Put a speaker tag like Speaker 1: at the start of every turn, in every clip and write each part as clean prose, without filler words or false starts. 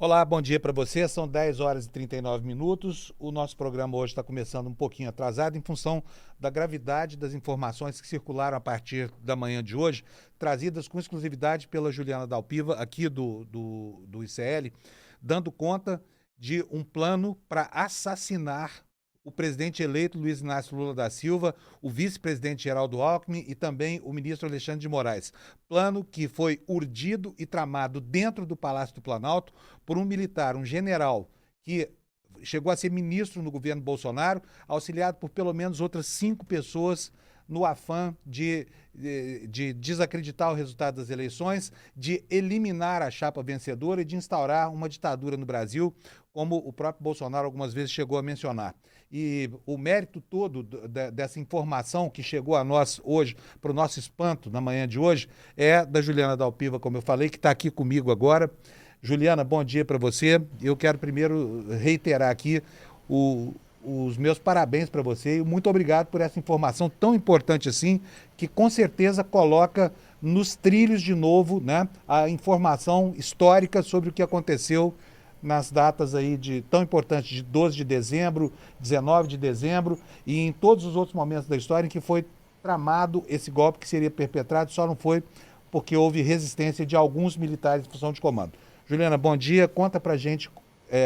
Speaker 1: Olá, bom dia para você. São 10 horas e 39 minutos. O nosso programa hoje está começando um pouquinho atrasado em função da gravidade das informações que circularam a partir da manhã de hoje, trazidas com exclusividade pela Juliana Dalpiva, aqui do ICL, dando conta de um plano para assassinar o presidente eleito Luiz Inácio Lula da Silva, o vice-presidente Geraldo Alckmin e também o ministro Alexandre de Moraes. Plano que foi urdido e tramado dentro do Palácio do Planalto por um militar, um general, que chegou a ser ministro no governo Bolsonaro, auxiliado por pelo menos outras 5 pessoas no afã de desacreditar o resultado das eleições, de eliminar a chapa vencedora e de instaurar uma ditadura no Brasil, como o próprio Bolsonaro algumas vezes chegou a mencionar. E o mérito todo dessa informação que chegou a nós hoje, para o nosso espanto na manhã de hoje, é da Juliana Dalpiva, como eu falei, que está aqui comigo agora. Juliana, bom dia para você. Eu quero primeiro reiterar aqui os meus parabéns para você e muito obrigado por essa informação tão importante assim, que com certeza coloca nos trilhos de novo, né, a informação histórica sobre o que aconteceu nas datas aí tão importantes de 12 de dezembro, 19 de dezembro e em todos os outros momentos da história em que foi tramado esse golpe que seria perpetrado, só não foi porque houve resistência de alguns militares em função de comando. Juliana, bom dia. Conta pra gente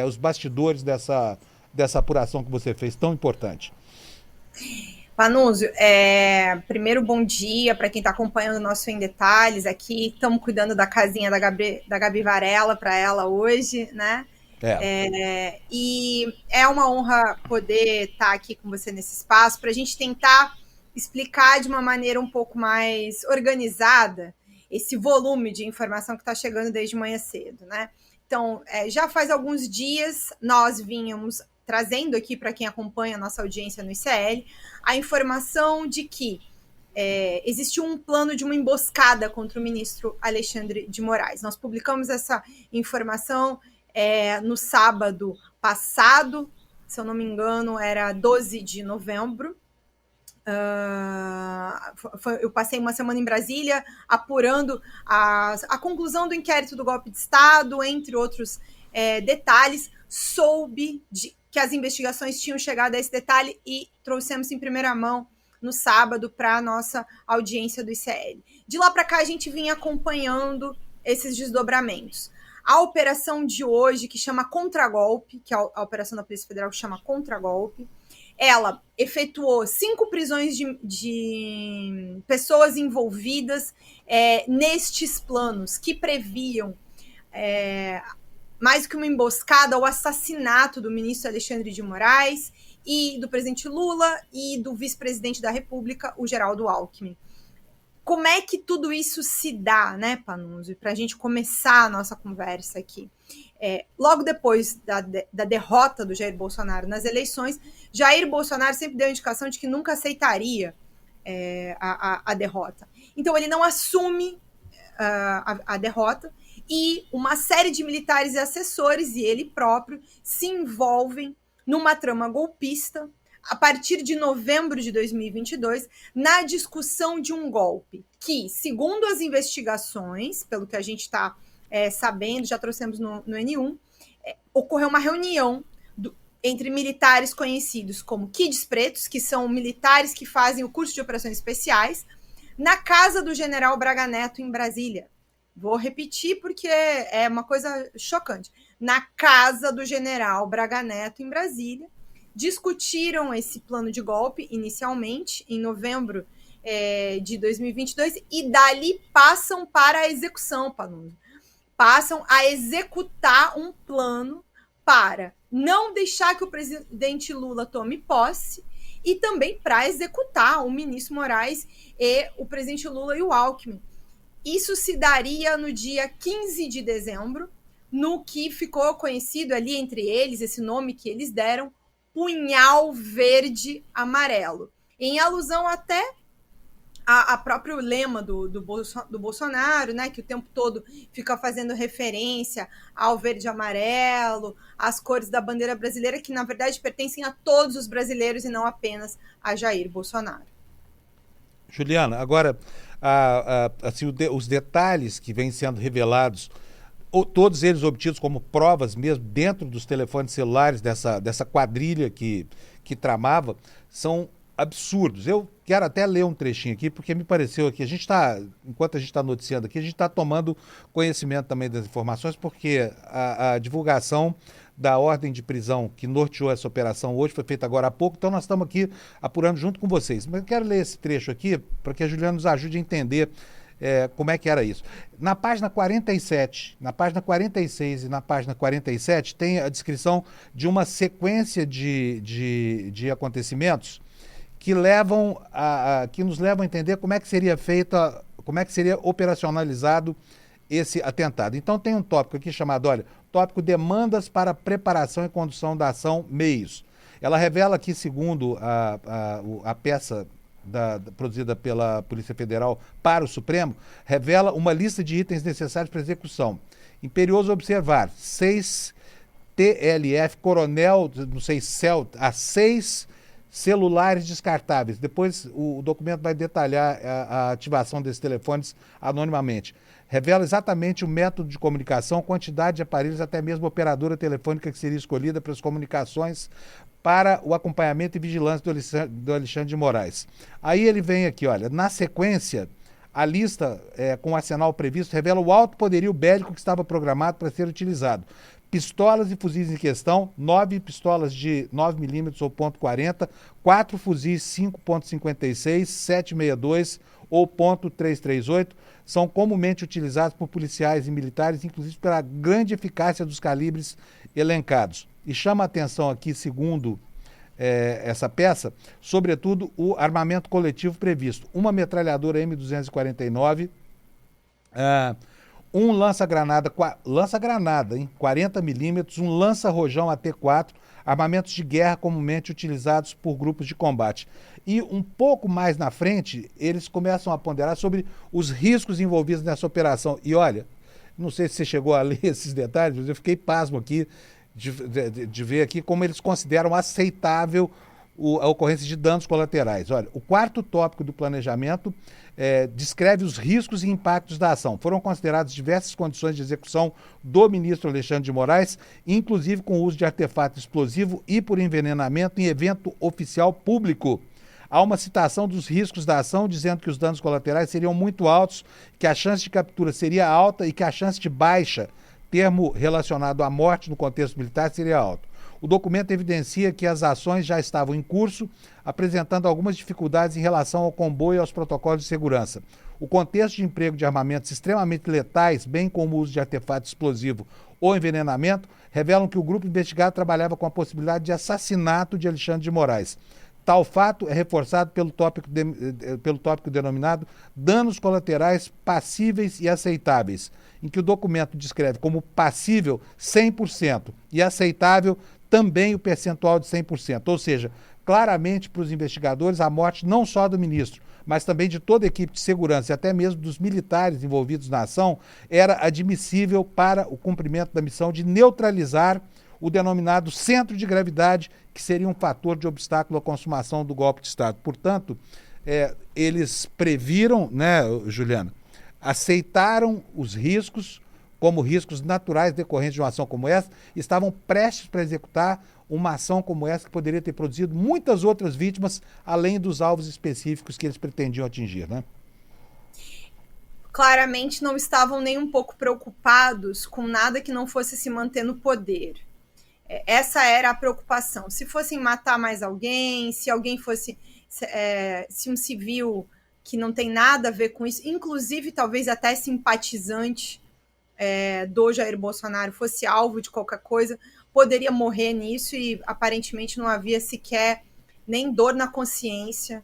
Speaker 1: os bastidores dessa apuração que você fez, tão importante.
Speaker 2: Panunzio, primeiro bom dia para quem está acompanhando o nosso Em Detalhes aqui. Estamos cuidando da casinha da Gabi Varela para ela hoje, né? E é uma honra poder estar aqui com você nesse espaço para a gente tentar explicar de uma maneira um pouco mais organizada esse volume de informação que está chegando desde manhã cedo, né? Então, já faz alguns dias nós vínhamos trazendo aqui para quem acompanha a nossa audiência no ICL, a informação de que existiu um plano de uma emboscada contra o ministro Alexandre de Moraes. Nós publicamos essa informação no sábado passado, se eu não me engano, era 12 de novembro. Eu passei uma semana em Brasília apurando a conclusão do inquérito do golpe de Estado, entre outros detalhes. Soube que as investigações tinham chegado a esse detalhe e trouxemos em primeira mão no sábado para a nossa audiência do ICL. De lá para cá, a gente vinha acompanhando esses desdobramentos. A operação de hoje, que chama Contragolpe, que é a operação da Polícia Federal que chama Contragolpe, ela efetuou 5 prisões de pessoas envolvidas nestes planos que previam mais que uma emboscada, o assassinato do ministro Alexandre de Moraes e do presidente Lula e do vice-presidente da República, o Geraldo Alckmin. Como é que tudo isso se dá, né, Panunzio? Para a gente começar a nossa conversa aqui. Logo depois da derrota do Jair Bolsonaro nas eleições, Jair Bolsonaro sempre deu a indicação de que nunca aceitaria a derrota. Então, ele não assume a derrota, e uma série de militares e assessores, e ele próprio, se envolvem numa trama golpista a partir de novembro de 2022, na discussão de um golpe que, segundo as investigações, pelo que a gente está sabendo, já trouxemos no N1, ocorreu uma reunião entre militares conhecidos como Kids Pretos, que são militares que fazem o curso de operações especiais, na casa do general Braga Neto, em Brasília. Vou repetir porque é uma coisa chocante. Na casa do general Braga Neto, em Brasília, discutiram esse plano de golpe inicialmente, em novembro de 2022, e dali passam para a execução, Panunzio. Passam a executar um plano para não deixar que o presidente Lula tome posse e também para executar o ministro Moraes e o presidente Lula e o Alckmin. Isso se daria no dia 15 de dezembro, no que ficou conhecido ali entre eles, esse nome que eles deram, Punhal Verde Amarelo, em alusão até a próprio lema do Bolsonaro, né, que o tempo todo fica fazendo referência ao verde e amarelo, às cores da bandeira brasileira, que na verdade pertencem a todos os brasileiros e não apenas a Jair Bolsonaro.
Speaker 1: Juliana, agora, assim, os detalhes que vêm sendo revelados todos eles obtidos como provas mesmo dentro dos telefones celulares dessa quadrilha que tramava, são absurdos. Eu quero até ler um trechinho aqui, porque me pareceu que enquanto a gente está noticiando aqui, a gente está tomando conhecimento também das informações, porque a divulgação da ordem de prisão que norteou essa operação hoje foi feita agora há pouco, então nós estamos aqui apurando junto com vocês. Mas eu quero ler esse trecho aqui para que a Juliana nos ajude a entender como é que era isso. Na página 47, na página 46 e na página 47 tem a descrição de uma sequência de acontecimentos que nos levam a entender como é que seria feita, como é que seria operacionalizado esse atentado. Então tem um tópico aqui chamado, olha, tópico demandas para preparação e condução da ação, meios. Ela revela aqui, segundo a peça produzida pela Polícia Federal para o Supremo, revela uma lista de itens necessários para execução. Imperioso observar, 6 TLF, Coronel, não sei, a 6 celulares descartáveis. Depois o documento vai detalhar a ativação desses telefones anonimamente. Revela exatamente o método de comunicação, quantidade de aparelhos, até mesmo a operadora telefônica que seria escolhida para as comunicações para o acompanhamento e vigilância do Alexandre de Moraes. Aí ele vem aqui, olha, na sequência, a lista com o arsenal previsto revela o alto poderio bélico que estava programado para ser utilizado. Pistolas e fuzis em questão, 9 pistolas de 9mm ou .40, 4 fuzis 5.56, 7.62 ou .338, são comumente utilizados por policiais e militares, inclusive pela grande eficácia dos calibres elencados. E chama a atenção aqui, segundo essa peça, sobretudo o armamento coletivo previsto. Uma metralhadora M249, um lança-granada, hein, 40mm, um lança-rojão AT-4, armamentos de guerra comumente utilizados por grupos de combate. E um pouco mais na frente, eles começam a ponderar sobre os riscos envolvidos nessa operação. E olha, não sei se você chegou a ler esses detalhes, mas eu fiquei pasmo aqui de ver aqui como eles consideram aceitável a ocorrência de danos colaterais. Olha, o quarto tópico do planejamento descreve os riscos e impactos da ação. Foram consideradas diversas condições de execução do ministro Alexandre de Moraes, inclusive com o uso de artefato explosivo e por envenenamento em evento oficial público. Há uma citação dos riscos da ação, dizendo que os danos colaterais seriam muito altos, que a chance de captura seria alta e que a chance de baixa, termo relacionado à morte no contexto militar, seria alto. O documento evidencia que as ações já estavam em curso, apresentando algumas dificuldades em relação ao comboio e aos protocolos de segurança. O contexto de emprego de armamentos extremamente letais, bem como o uso de artefato explosivo ou envenenamento, revelam que o grupo investigado trabalhava com a possibilidade de assassinato de Alexandre de Moraes. Tal fato é reforçado pelo tópico denominado danos colaterais passíveis e aceitáveis, em que o documento descreve como passível 100% e aceitável também o percentual de 100%. Ou seja, claramente para os investigadores, a morte não só do ministro, mas também de toda a equipe de segurança e até mesmo dos militares envolvidos na ação, era admissível para o cumprimento da missão de neutralizar o denominado centro de gravidade, que seria um fator de obstáculo à consumação do golpe de Estado. Portanto, eles previram, né, Juliana, aceitaram os riscos como riscos naturais decorrentes de uma ação como essa, e estavam prestes para executar uma ação como essa que poderia ter produzido muitas outras vítimas, além dos alvos específicos que eles pretendiam atingir, né?
Speaker 2: Claramente não estavam nem um pouco preocupados com nada que não fosse se manter no poder. Essa era a preocupação. Se fossem matar mais alguém, se alguém fosse, se um civil que não tem nada a ver com isso, inclusive talvez até simpatizante do Jair Bolsonaro fosse alvo de qualquer coisa, poderia morrer nisso, e aparentemente não havia sequer nem dor na consciência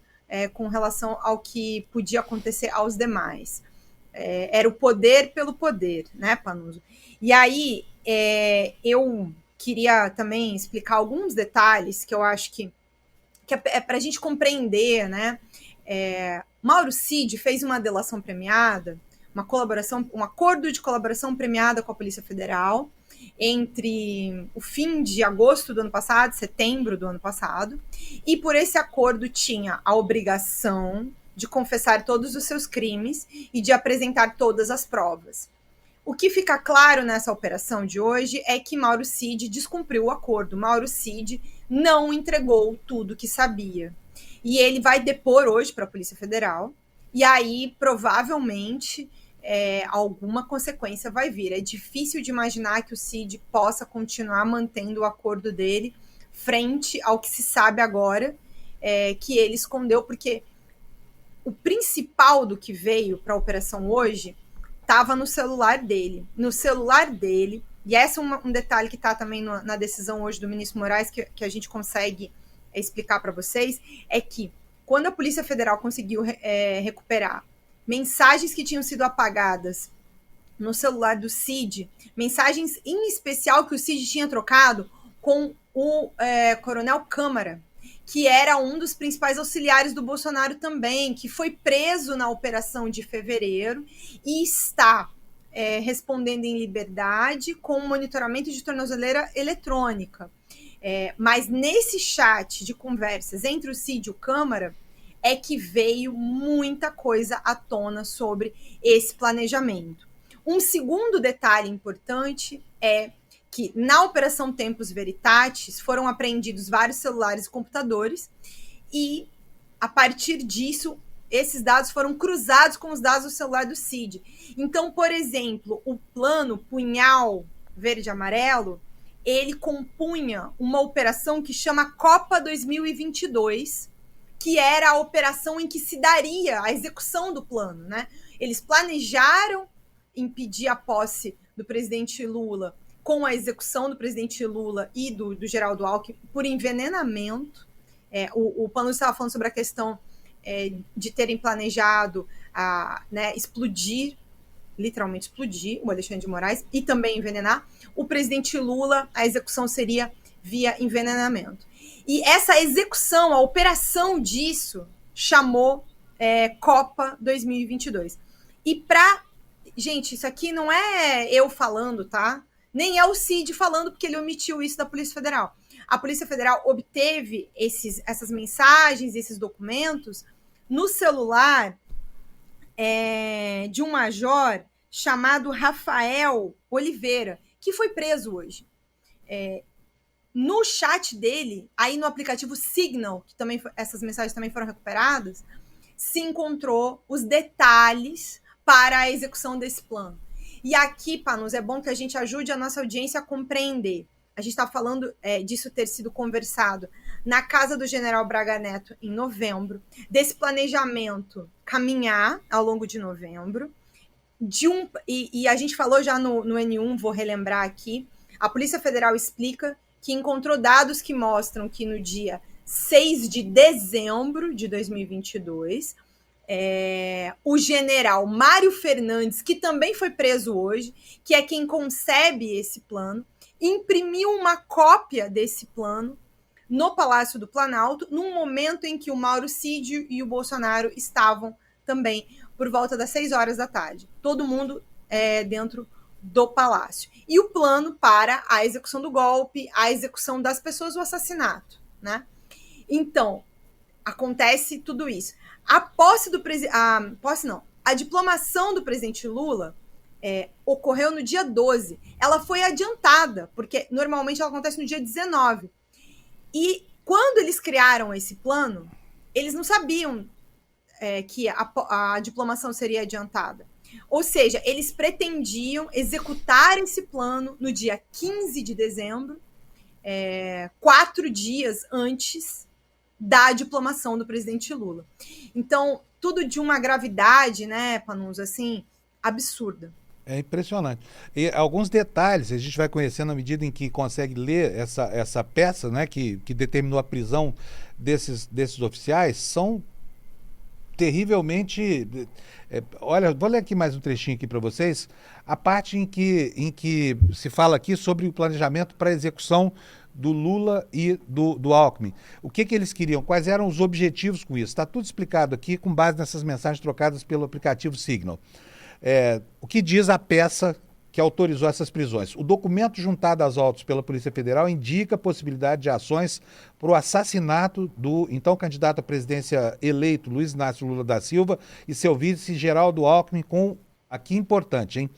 Speaker 2: com relação ao que podia acontecer aos demais. Era o poder pelo poder, né, Panuso? E aí eu queria também explicar alguns detalhes que eu acho que é para a gente compreender, né? Mauro Cid fez uma delação premiada, um acordo de colaboração premiada com a Polícia Federal entre o fim de agosto do ano passado, setembro do ano passado, e por esse acordo tinha a obrigação de confessar todos os seus crimes e de apresentar todas as provas. O que fica claro nessa operação de hoje é que Mauro Cid descumpriu o acordo. Mauro Cid não entregou tudo que sabia. E ele vai depor hoje para a Polícia Federal. E aí, provavelmente, alguma consequência vai vir. É difícil de imaginar que o Cid possa continuar mantendo o acordo dele frente ao que se sabe agora, que ele escondeu, porque o principal do que veio para a operação hoje estava no celular dele. No celular dele, e esse é um detalhe que está também na decisão hoje do ministro Moraes, que a gente consegue explicar para vocês, é que quando a Polícia Federal conseguiu recuperar mensagens que tinham sido apagadas no celular do Cid, mensagens em especial que o Cid tinha trocado com o Coronel Câmara, que era um dos principais auxiliares do Bolsonaro também, que foi preso na operação de fevereiro e está respondendo em liberdade com monitoramento de tornozeleira eletrônica. Mas nesse chat de conversas entre o Cid e o Câmara é que veio muita coisa à tona sobre esse planejamento. Um segundo detalhe importante é que na Operação Tempus Veritatis foram apreendidos vários celulares e computadores e, a partir disso, esses dados foram cruzados com os dados do celular do Cid. Então, por exemplo, o plano Punhal Verde e Amarelo, ele compunha uma operação que chama Copa 2022, que era a operação em que se daria a execução do plano, né? Eles planejaram impedir a posse do presidente Lula com a execução do presidente Lula e do Geraldo Alckmin por envenenamento. O Pano estava falando sobre a questão de terem planejado explodir, literalmente explodir o Alexandre de Moraes e também envenenar. O presidente Lula, a execução seria via envenenamento. E essa execução, a operação disso, chamou Copa 2022. E gente, isso aqui não é eu falando, tá? Nem é o Cid falando, porque ele omitiu isso da Polícia Federal. A Polícia Federal obteve essas mensagens, esses documentos, no celular de um major chamado Rafael Oliveira, que foi preso hoje. No chat dele, aí no aplicativo Signal, que também essas mensagens também foram recuperadas, se encontrou os detalhes para a execução desse plano. E aqui, Panos, é bom que a gente ajude a nossa audiência a compreender. A gente está falando disso ter sido conversado na casa do general Braga Neto em novembro, desse planejamento caminhar ao longo de novembro, e a gente falou já no N1, vou relembrar aqui, a Polícia Federal explica que encontrou dados que mostram que no dia 6 de dezembro de 2022, o general Mário Fernandes, que também foi preso hoje, que é quem concebe esse plano, imprimiu uma cópia desse plano no Palácio do Planalto, num momento em que o Mauro Cid e o Bolsonaro estavam também por volta das 6 horas da tarde. Todo mundo dentro do Palácio. E o plano para a execução do golpe, a execução das pessoas, o assassinato, né? Então, acontece tudo isso. A diplomação do presidente Lula ocorreu no dia 12. Ela foi adiantada, porque normalmente ela acontece no dia 19. E quando eles criaram esse plano, eles não sabiam que a diplomação seria adiantada. Ou seja, eles pretendiam executar esse plano no dia 15 de dezembro, 4 dias antes da diplomação do presidente Lula. Então, tudo de uma gravidade, né, Panuso, assim, absurda.
Speaker 1: É impressionante. E alguns detalhes a gente vai conhecendo à medida em que consegue ler essa peça, né, que determinou a prisão desses oficiais, são terrivelmente... olha, vou ler aqui mais um trechinho aqui para vocês, a parte em que se fala aqui sobre o planejamento para a execução do Lula e do Alckmin. O que eles queriam? Quais eram os objetivos com isso? Está tudo explicado aqui com base nessas mensagens trocadas pelo aplicativo Signal. O que diz a peça que autorizou essas prisões? O documento juntado às autos pela Polícia Federal indica a possibilidade de ações para o assassinato do então candidato à presidência eleito Luiz Inácio Lula da Silva e seu vice Geraldo Alckmin com, aqui importante, hein?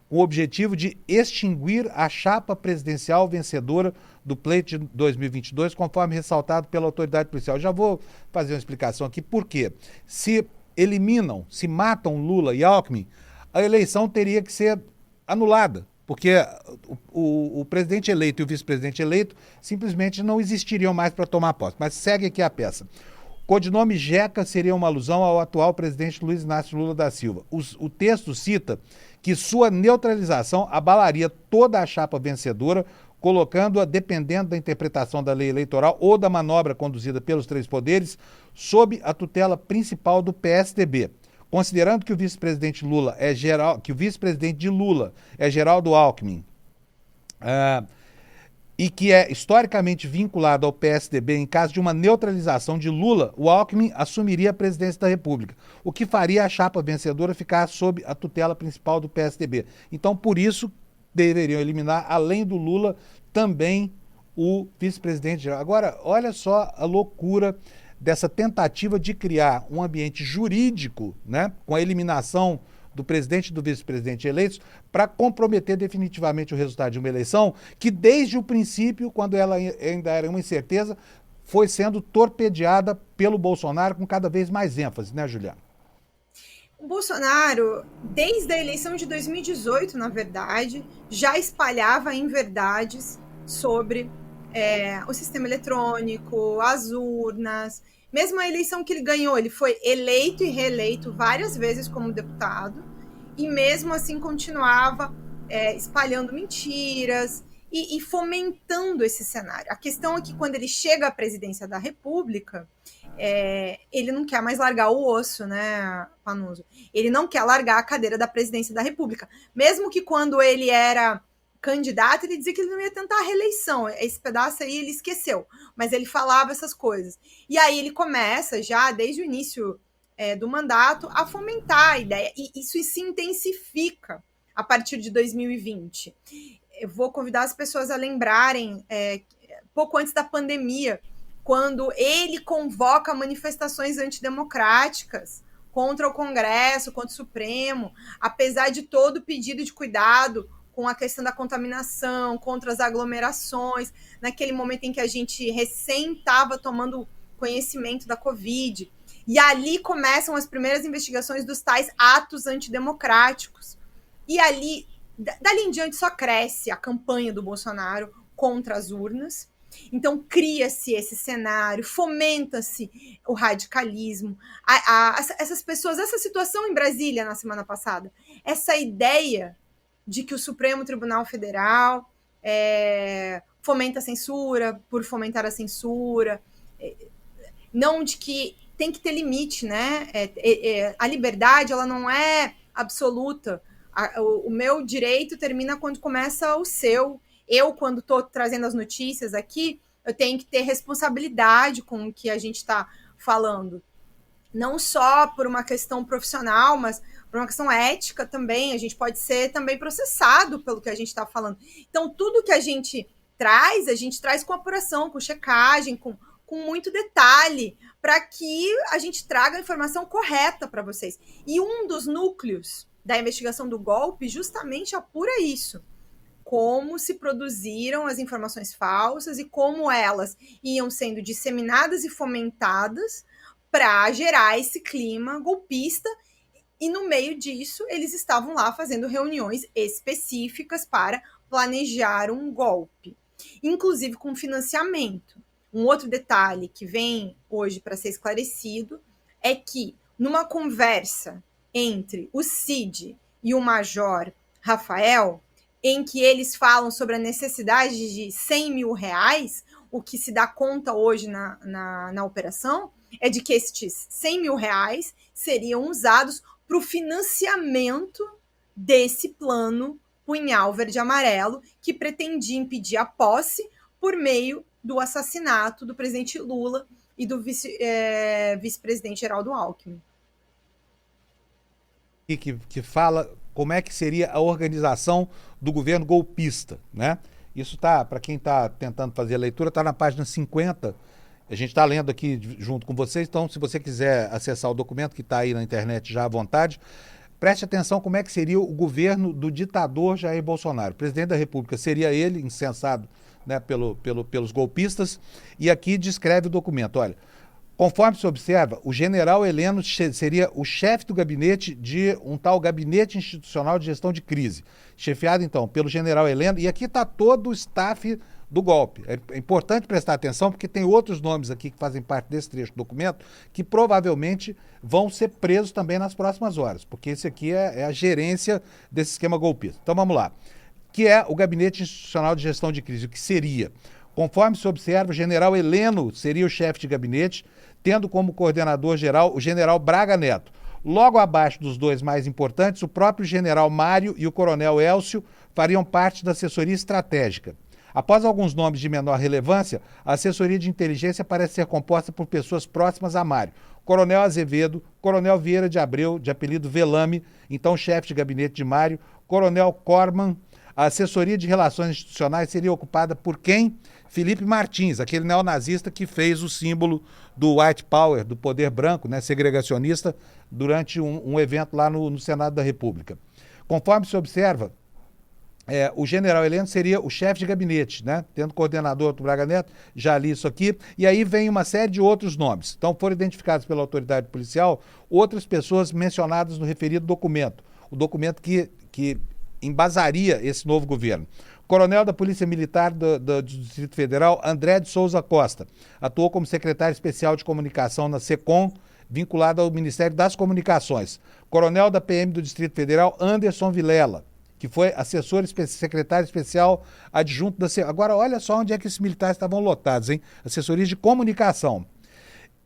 Speaker 1: com o objetivo de extinguir a chapa presidencial vencedora do pleito de 2022, conforme ressaltado pela autoridade policial. Já vou fazer uma explicação aqui. Por quê? Se matam Lula e Alckmin, a eleição teria que ser anulada, porque o presidente eleito e o vice-presidente eleito simplesmente não existiriam mais para tomar posse. Mas segue aqui a peça. O codinome Jeca seria uma alusão ao atual presidente Luiz Inácio Lula da Silva. O texto cita que sua neutralização abalaria toda a chapa vencedora, colocando-a, dependendo da interpretação da lei eleitoral ou da manobra conduzida pelos três poderes, sob a tutela principal do PSDB. Considerando que o vice-presidente de Lula é Geraldo Alckmin, e que é historicamente vinculado ao PSDB, em caso de uma neutralização de Lula, o Alckmin assumiria a presidência da República, o que faria a chapa vencedora ficar sob a tutela principal do PSDB. Então, por isso, deveriam eliminar, além do Lula, também o vice-presidente geral. Agora, olha só a loucura dessa tentativa de criar um ambiente jurídico, né, com a eliminação do presidente e do vice-presidente eleitos, para comprometer definitivamente o resultado de uma eleição que, desde o princípio, quando ela ainda era uma incerteza, foi sendo torpedeada pelo Bolsonaro com cada vez mais ênfase, né, Juliana?
Speaker 2: O Bolsonaro, desde a eleição de 2018, na verdade, já espalhava inverdades sobre o sistema eletrônico, as urnas. Mesmo a eleição que ele ganhou, ele foi eleito e reeleito várias vezes como deputado, e mesmo assim continuava espalhando mentiras e fomentando esse cenário. A questão é que quando ele chega à presidência da República, ele não quer mais largar o osso, né, Panuso? Ele não quer largar a cadeira da presidência da República. Mesmo que quando ele era candidato, ele dizia que ele não ia tentar a reeleição. Esse pedaço aí ele esqueceu, mas ele falava essas coisas. E aí ele começa, já desde o início do mandato, a fomentar a ideia. E isso se intensifica a partir de 2020. Eu vou convidar as pessoas a lembrarem, pouco antes da pandemia, quando ele convoca manifestações antidemocráticas contra o Congresso, contra o Supremo, apesar de todo o pedido de cuidado com a questão da contaminação, contra as aglomerações, naquele momento em que a gente recém estava tomando conhecimento da Covid. E ali começam as primeiras investigações dos tais atos antidemocráticos. E ali, dali em diante, só cresce a campanha do Bolsonaro contra as urnas. Então, cria-se esse cenário, fomenta-se o radicalismo. Essas pessoas, essa situação em Brasília na semana passada, essa ideia de que o Supremo Tribunal Federal fomenta a censura por fomentar a censura, não de que tem que ter limite, né? A liberdade, ela não é absoluta. O meu direito termina quando começa o seu. Eu, quando estou trazendo as notícias aqui, eu tenho que ter responsabilidade com o que a gente está falando. Não só por uma questão profissional, mas por uma questão ética também. A gente pode ser também processado pelo que a gente está falando. Então, tudo que a gente traz com apuração, com checagem, com muito detalhe, para que a gente traga a informação correta para vocês. E um dos núcleos da investigação do golpe justamente apura isso. Como se produziram as informações falsas e como elas iam sendo disseminadas e fomentadas para gerar esse clima golpista, e no meio disso eles estavam lá fazendo reuniões específicas para planejar um golpe, inclusive com financiamento. Um outro detalhe que vem hoje para ser esclarecido é que numa conversa entre o Cid e o Major Rafael, em que eles falam sobre a necessidade de 100 mil reais, o que se dá conta hoje na operação é de que estes 100 mil reais seriam usados para o financiamento desse plano Punhal Verde Amarelo, que pretendia impedir a posse por meio do assassinato do presidente Lula e do vice-presidente Geraldo Alckmin.
Speaker 1: E que fala como é que seria a organização do governo golpista, né? Isso tá, para quem está tentando fazer a leitura, está na página 50. A gente está lendo aqui junto com vocês, então se você quiser acessar o documento que está aí na internet já à vontade, Preste atenção como é que seria o governo do ditador Jair Bolsonaro. O presidente da República seria ele, incensado, né, pelos golpistas, e aqui descreve o documento. Olha, conforme se observa, o general Heleno seria o chefe do gabinete de um tal Gabinete Institucional de Gestão de Crise, chefiado, então, pelo general Heleno, e aqui está todo o staff do golpe. É importante prestar atenção, porque tem outros nomes aqui que fazem parte desse trecho do documento que provavelmente vão ser presos também nas próximas horas, porque esse aqui é a gerência desse esquema golpista. Então vamos lá. Que é o Gabinete Institucional de Gestão de Crise, o que seria? Conforme se observa, o general Heleno seria o chefe de gabinete, tendo como coordenador geral o general Braga Neto. Logo abaixo dos dois mais importantes, o próprio general Mário e o coronel Elcio fariam parte da assessoria estratégica. Após alguns nomes de menor relevância, a assessoria de inteligência parece ser composta por pessoas próximas a Mário. Coronel Azevedo, Coronel Vieira de Abreu, de apelido Velame, então chefe de gabinete de Mário, Coronel Corman. A assessoria de relações institucionais seria ocupada por quem? Felipe Martins, aquele neonazista que fez o símbolo do White Power, do poder branco, né, segregacionista, durante um evento lá no Senado da República. Conforme se observa, o general Heleno seria o chefe de gabinete, né? Tendo coordenador do Braga Neto, já li isso aqui, e aí vem uma série de outros nomes. Então foram identificados pela autoridade policial outras pessoas mencionadas no referido documento, o documento que embasaria esse novo governo. Coronel da Polícia Militar do Distrito Federal, André de Souza Costa, atuou como secretário especial de comunicação na SECOM, vinculado ao Ministério das Comunicações. Coronel da PM do Distrito Federal, Anderson Vilela, que foi assessor, secretário especial adjunto da... Agora, olha só onde é que esses militares estavam lotados, hein? Assessoria de Comunicação.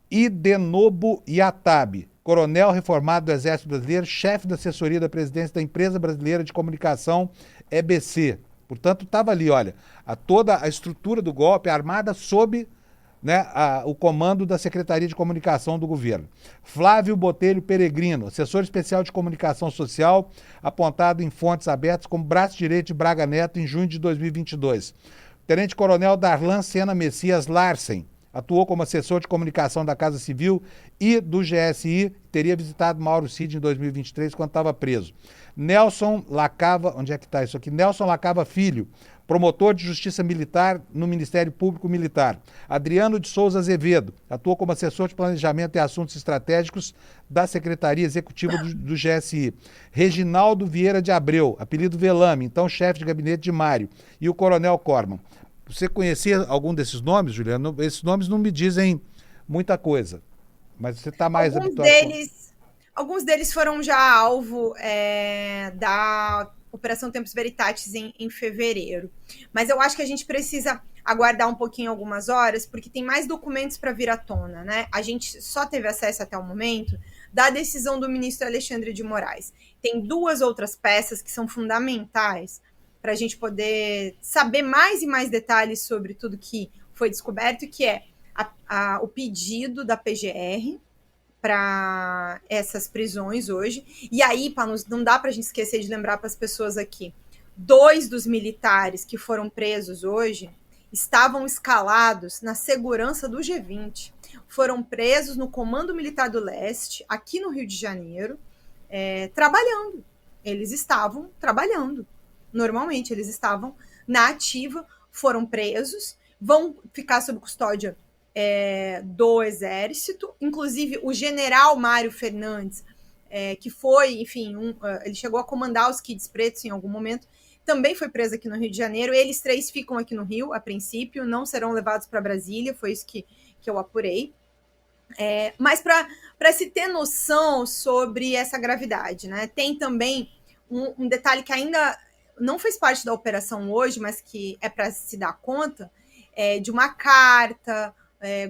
Speaker 1: Idenobo Iatabe, coronel reformado do Exército Brasileiro, chefe da assessoria da presidência da Empresa Brasileira de Comunicação, EBC. Portanto, estava ali, olha, toda a estrutura do golpe armada sob, né, o comando da Secretaria de Comunicação do governo. Flávio Botelho Peregrino, assessor especial de comunicação social, apontado em fontes abertas como braço direito de Braga Neto em junho de 2022. Tenente-coronel Darlan Sena Messias Larsen, atuou como assessor de comunicação da Casa Civil e do GSI, teria visitado Mauro Cid em 2023, quando estava preso. Nelson Lacava, onde é que está isso aqui? Nelson Lacava Filho, promotor de justiça militar no Ministério Público Militar. Adriano de Souza Azevedo, atuou como assessor de planejamento e assuntos estratégicos da Secretaria Executiva do GSI. Reginaldo Vieira de Abreu, apelido Velame, então chefe de gabinete de Mário, e o coronel Corman. Você conhecia algum desses nomes, Juliana? Esses nomes não me dizem muita coisa, mas você está mais habituado.
Speaker 2: Alguns deles foram já alvo da Operação Tempus Veritatis em fevereiro. Mas eu acho que a gente precisa aguardar um pouquinho, algumas horas, porque tem mais documentos para vir à tona, né? A gente só teve acesso até o momento da decisão do ministro Alexandre de Moraes. Tem duas outras peças que são fundamentais para a gente poder saber mais e mais detalhes sobre tudo que foi descoberto, que é o pedido da PGR para essas prisões hoje. E aí, não dá para a gente esquecer de lembrar para as pessoas aqui, 2 dos militares que foram presos hoje estavam escalados na segurança do G20. Foram presos no Comando Militar do Leste, aqui no Rio de Janeiro, trabalhando. Eles estavam trabalhando. Normalmente, eles estavam na ativa, foram presos, vão ficar sob custódia do Exército. Inclusive, o general Mário Fernandes, que foi, enfim, ele chegou a comandar os Kids Pretos em algum momento, também foi preso aqui no Rio de Janeiro. Eles 3 ficam aqui no Rio, a princípio, não serão levados para Brasília, foi isso que eu apurei. Mas para se ter noção sobre essa gravidade, né? Tem também um detalhe que ainda não fez parte da operação hoje, mas que é para se dar conta, de uma carta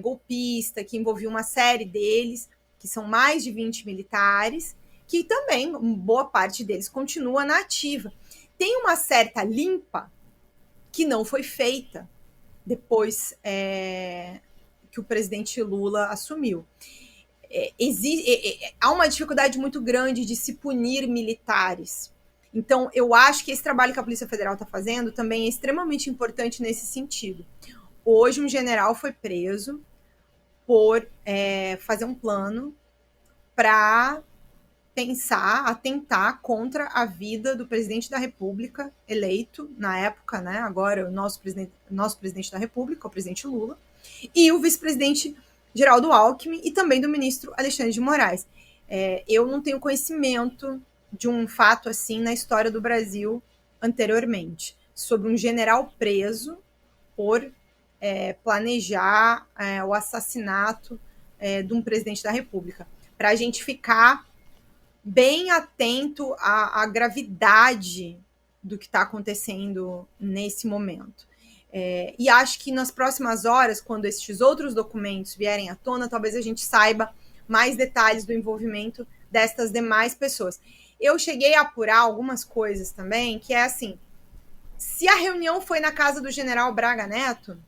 Speaker 2: golpista que envolvia uma série deles, que são mais de 20 militares, que também, boa parte deles, continua na ativa. Tem uma certa limpa que não foi feita depois que o presidente Lula assumiu. Há uma dificuldade muito grande de se punir militares. Então, eu acho que esse trabalho que a Polícia Federal está fazendo também é extremamente importante nesse sentido. Hoje, um general foi preso por fazer um plano para atentar contra a vida do presidente da República eleito na época, né? Agora o nosso presidente da República, o presidente Lula, e o vice-presidente Geraldo Alckmin e também do ministro Alexandre de Moraes. Eu não tenho conhecimento de um fato assim na história do Brasil anteriormente, sobre um general preso por planejar o assassinato de um presidente da República. Para a gente ficar bem atento à gravidade do que está acontecendo nesse momento. E acho que nas próximas horas, quando esses outros documentos vierem à tona, talvez a gente saiba mais detalhes do envolvimento destas demais pessoas. Eu cheguei a apurar algumas coisas também, que é assim, se a reunião foi na casa do general Braga Neto,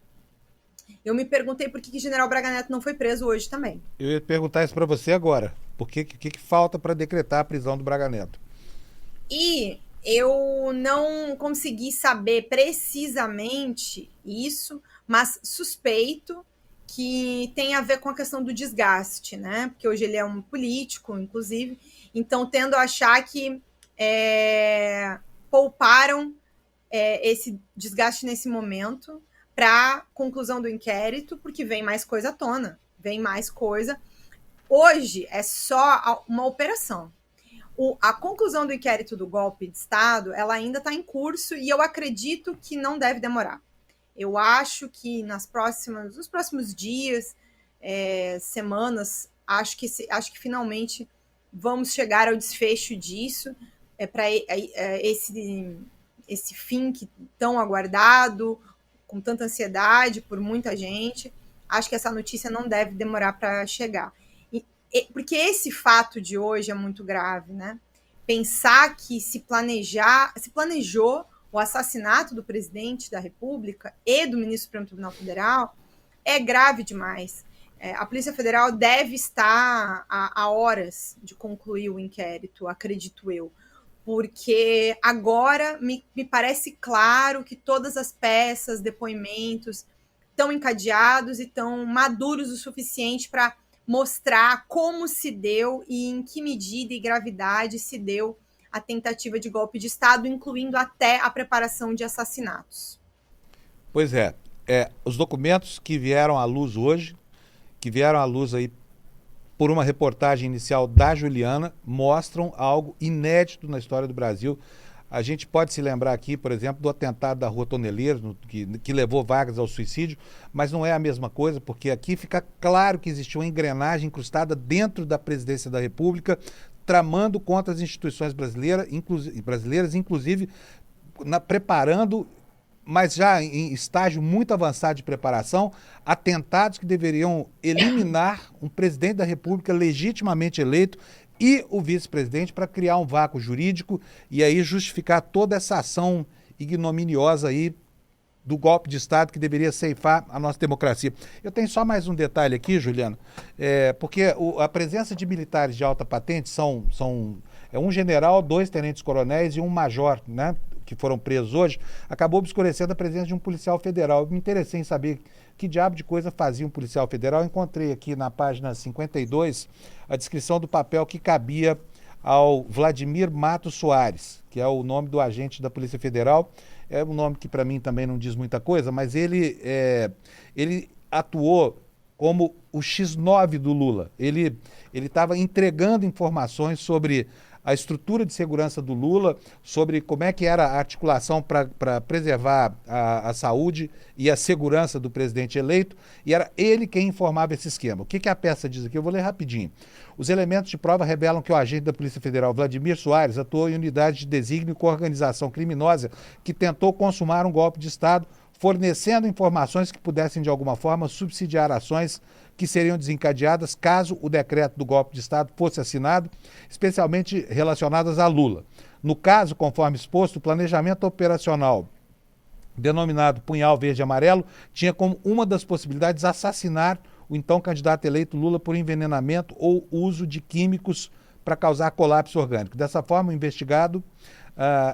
Speaker 2: eu me perguntei por que o general Braga Neto não foi preso hoje também.
Speaker 1: Eu ia perguntar isso para você agora. O que falta para decretar a prisão do Braga Neto?
Speaker 2: E eu não consegui saber precisamente isso, mas suspeito que tem a ver com a questão do desgaste, né? Porque hoje ele é um político, inclusive, então tendo a achar que pouparam esse desgaste nesse momento para conclusão do inquérito, porque vem mais coisa à tona, vem mais coisa. Hoje é só uma operação. A conclusão do inquérito do golpe de Estado, ela ainda está em curso e eu acredito que não deve demorar. Eu acho que nos próximos dias, semanas, acho que finalmente vamos chegar ao desfecho disso, para esse fim que tão aguardado, com tanta ansiedade por muita gente. Acho que essa notícia não deve demorar para chegar. Porque esse fato de hoje é muito grave, né? Pensar que se planejou o assassinato do presidente da República e do ministro do Supremo Tribunal Federal é grave demais. A Polícia Federal deve estar a horas de concluir o inquérito, acredito eu, porque agora me parece claro que todas as peças, depoimentos estão encadeados e estão maduros o suficiente para mostrar como se deu e em que medida e gravidade se deu a tentativa de golpe de Estado, incluindo até a preparação de assassinatos.
Speaker 1: Pois os documentos que vieram à luz hoje, que vieram à luz aí por uma reportagem inicial da Juliana, mostram algo inédito na história do Brasil. A gente pode se lembrar aqui, por exemplo, do atentado da Rua Toneleiros, que levou Vargas ao suicídio, mas não é a mesma coisa, porque aqui fica claro que existiu uma engrenagem incrustada dentro da presidência da República, tramando contra as instituições brasileiras, inclusive preparando, mas já em estágio muito avançado de preparação, atentados que deveriam eliminar um presidente da República legitimamente eleito e o vice-presidente para criar um vácuo jurídico e aí justificar toda essa ação ignominiosa aí do golpe de Estado que deveria ceifar a nossa democracia. Eu tenho só mais um detalhe aqui, Juliana, porque a presença de militares de alta patente são um general, 2 tenentes-coronéis e um major, né, que foram presos hoje, acabou obscurecendo a presença de um policial federal. Eu me interessei em saber que diabo de coisa fazia um policial federal. Eu encontrei aqui na página 52 a descrição do papel que cabia ao Vladimir Matos Soares, que é o nome do agente da Polícia Federal. É um nome que para mim também não diz muita coisa, mas ele atuou como o X9 do Lula. Ele estava entregando informações sobre a estrutura de segurança do Lula, sobre como é que era a articulação para preservar a saúde e a segurança do presidente eleito, e era ele quem informava esse esquema. O que a peça diz aqui? Eu vou ler rapidinho. Os elementos de prova revelam que o agente da Polícia Federal, Vladimir Soares, atuou em unidade de desígnio com organização criminosa que tentou consumar um golpe de Estado, fornecendo informações que pudessem, de alguma forma, subsidiar ações que seriam desencadeadas caso o decreto do golpe de Estado fosse assinado, especialmente relacionadas a Lula. No caso, conforme exposto, o planejamento operacional, denominado Punhal Verde e Amarelo, tinha como uma das possibilidades assassinar o então candidato eleito Lula por envenenamento ou uso de químicos para causar colapso orgânico. Dessa forma, o investigado,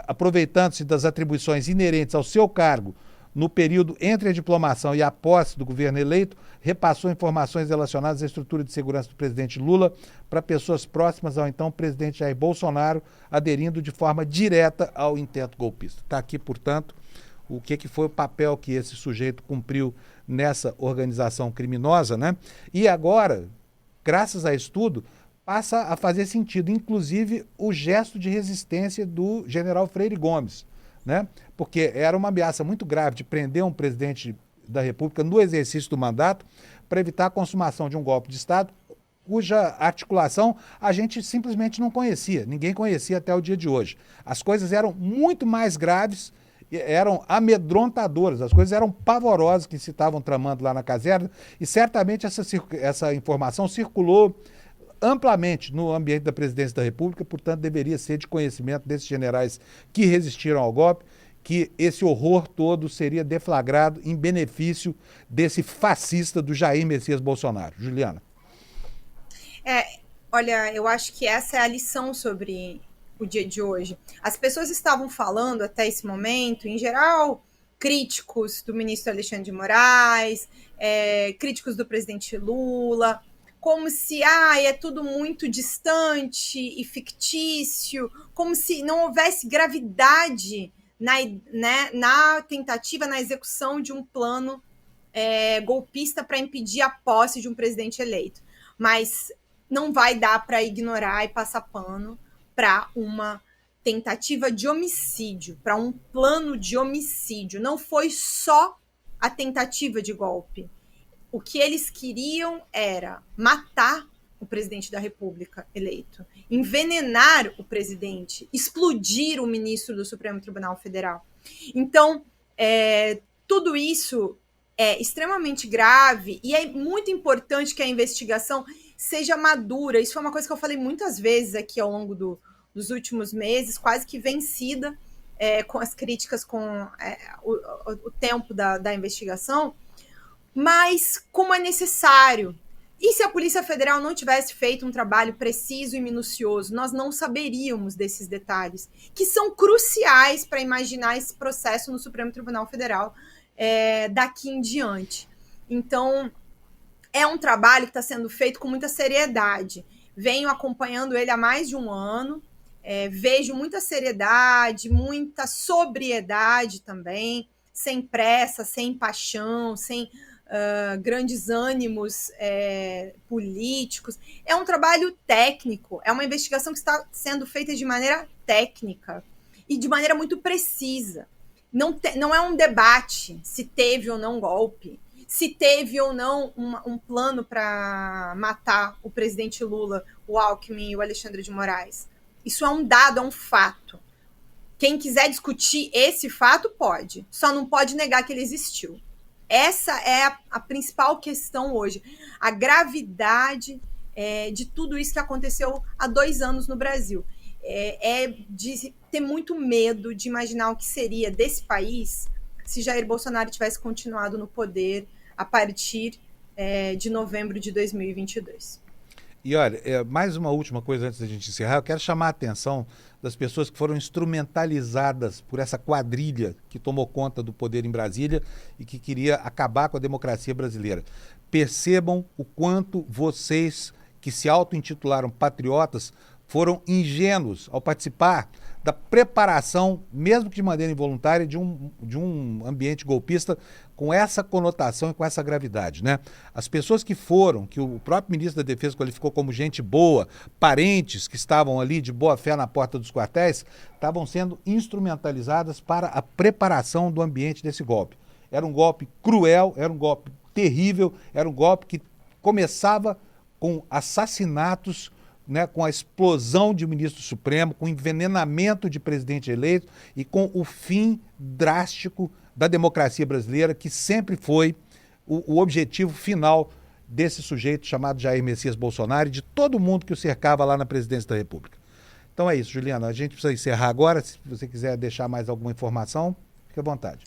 Speaker 1: aproveitando-se das atribuições inerentes ao seu cargo no período entre a diplomação e a posse do governo eleito, repassou informações relacionadas à estrutura de segurança do presidente Lula para pessoas próximas ao então presidente Jair Bolsonaro, aderindo de forma direta ao intento golpista. Está aqui, portanto, o que foi o papel que esse sujeito cumpriu nessa organização criminosa, né? E agora, graças a isso tudo, passa a fazer sentido, inclusive, o gesto de resistência do general Freire Gomes, né? Porque era uma ameaça muito grave de prender um presidente da República no exercício do mandato para evitar a consumação de um golpe de Estado, cuja articulação a gente simplesmente não conhecia, ninguém conhecia até o dia de hoje. As coisas eram muito mais graves, eram amedrontadoras, as coisas eram pavorosas que se estavam tramando lá na caserna, e certamente essa informação circulou amplamente no ambiente da presidência da República, portanto deveria ser de conhecimento desses generais que resistiram ao golpe, que esse horror todo seria deflagrado em benefício desse fascista do Jair Messias Bolsonaro. Juliana.
Speaker 2: Olha, eu acho que essa é a lição sobre o dia de hoje. As pessoas estavam falando até esse momento, em geral, críticos do ministro Alexandre de Moraes, críticos do presidente Lula, como se é tudo muito distante e fictício, como se não houvesse gravidade na tentativa, na execução de um plano golpista para impedir a posse de um presidente eleito. Mas não vai dar para ignorar e passar pano para uma tentativa de homicídio, para um plano de homicídio. Não foi só a tentativa de golpe. O que eles queriam era matar o presidente da República eleito, envenenar o presidente, explodir o ministro do Supremo Tribunal Federal. Então, tudo isso é extremamente grave e é muito importante que a investigação seja madura. Isso foi uma coisa que eu falei muitas vezes aqui ao longo dos últimos meses, quase que vencida com as críticas, com o tempo da investigação, mas como é necessário. E se a Polícia Federal não tivesse feito um trabalho preciso e minucioso, nós não saberíamos desses detalhes, que são cruciais para imaginar esse processo no Supremo Tribunal Federal daqui em diante. Então, é um trabalho que está sendo feito com muita seriedade. Venho acompanhando ele há mais de um ano, vejo muita seriedade, muita sobriedade também, sem pressa, sem paixão, sem grandes ânimos políticos. É um trabalho técnico, é uma investigação que está sendo feita de maneira técnica e de maneira muito precisa. Não é um debate se teve ou não golpe, se teve ou não um plano para matar o presidente Lula, o Alckmin e o Alexandre de Moraes. Isso é um dado, é um fato. Quem quiser discutir esse fato pode, só não pode negar que ele existiu. Essa é a principal questão hoje. A gravidade de tudo isso que aconteceu há 2 anos no Brasil. De ter muito medo de imaginar o que seria desse país se Jair Bolsonaro tivesse continuado no poder a partir de novembro de 2022.
Speaker 1: E olha, mais uma última coisa antes da gente encerrar, eu quero chamar a atenção das pessoas que foram instrumentalizadas por essa quadrilha que tomou conta do poder em Brasília e que queria acabar com a democracia brasileira. Percebam o quanto vocês, que se auto-intitularam patriotas, foram ingênuos ao participar da preparação, mesmo que de maneira involuntária, de um ambiente golpista com essa conotação e com essa gravidade, né? As pessoas que o próprio ministro da Defesa qualificou como gente boa, parentes que estavam ali de boa fé na porta dos quartéis, estavam sendo instrumentalizadas para a preparação do ambiente desse golpe. Era um golpe cruel, era um golpe terrível, era um golpe que começava com assassinatos, né, com a explosão de ministro supremo, com o envenenamento de presidente eleito e com o fim drástico da democracia brasileira, que sempre foi o objetivo final desse sujeito chamado Jair Messias Bolsonaro e de todo mundo que o cercava lá na presidência da República. Então é isso, Juliana. A gente precisa encerrar agora. Se você quiser deixar mais alguma informação, fique à vontade.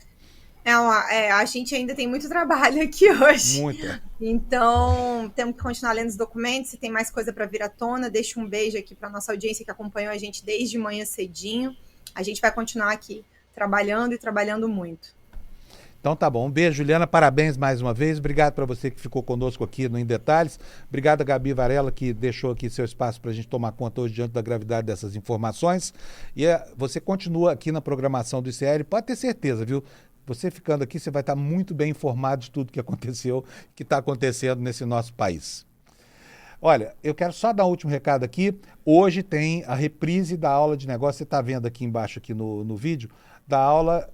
Speaker 2: A gente ainda tem muito trabalho aqui hoje.
Speaker 1: Muita.
Speaker 2: Então, temos que continuar lendo os documentos. Se tem mais coisa para vir à tona, deixa um beijo aqui para a nossa audiência que acompanhou a gente desde manhã cedinho. A gente vai continuar aqui trabalhando e trabalhando muito.
Speaker 1: Então tá bom. Um beijo, Juliana. Parabéns mais uma vez. Obrigado para você que ficou conosco aqui no Em Detalhes. Obrigado a Gabi Varela, que deixou aqui seu espaço para a gente tomar conta hoje diante da gravidade dessas informações. E você continua aqui na programação do ICL. Pode ter certeza, viu? Você ficando aqui, você vai estar muito bem informado de tudo que aconteceu, que está acontecendo nesse nosso país. Olha, eu quero só dar um último recado aqui. Hoje tem a reprise da aula de negócio. Você está vendo aqui embaixo aqui no vídeo, da aula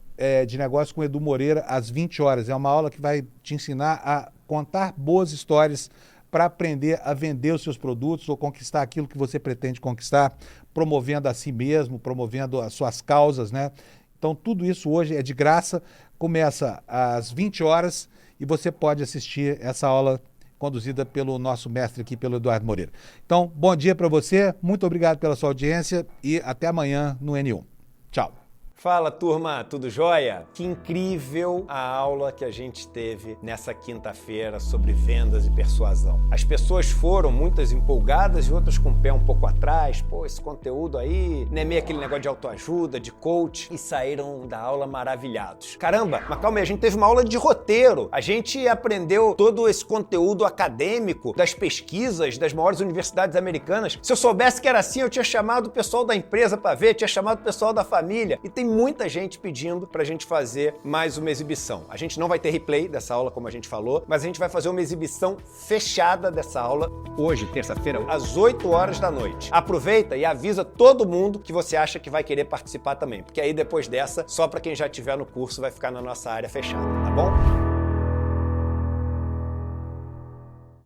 Speaker 1: de negócio com Edu Moreira, às 20 horas. É uma aula que vai te ensinar a contar boas histórias para aprender a vender os seus produtos ou conquistar aquilo que você pretende conquistar, promovendo a si mesmo, promovendo as suas causas, né? Então, tudo isso hoje é de graça, começa às 20 horas e você pode assistir essa aula conduzida pelo nosso mestre aqui, pelo Eduardo Moreira. Então, bom dia para você, muito obrigado pela sua audiência e até amanhã no N1. Tchau.
Speaker 3: Fala, turma, tudo jóia? Que incrível a aula que a gente teve nessa quinta-feira sobre vendas e persuasão. As pessoas foram, muitas empolgadas e outras com o pé um pouco atrás. Pô, esse conteúdo aí, não é meio aquele negócio de autoajuda, de coach, e saíram da aula maravilhados. Caramba, mas calma aí, a gente teve uma aula de roteiro. A gente aprendeu todo esse conteúdo acadêmico das pesquisas das maiores universidades americanas. Se eu soubesse que era assim, eu tinha chamado o pessoal da empresa para ver, tinha chamado o pessoal da família. E tem muita gente pedindo pra gente fazer mais uma exibição. A gente não vai ter replay dessa aula, como a gente falou, mas a gente vai fazer uma exibição fechada dessa aula hoje, terça-feira, às 8 horas da noite. Aproveita e avisa todo mundo que você acha que vai querer participar também, porque aí depois dessa, só pra quem já tiver no curso vai ficar na nossa área fechada, tá bom?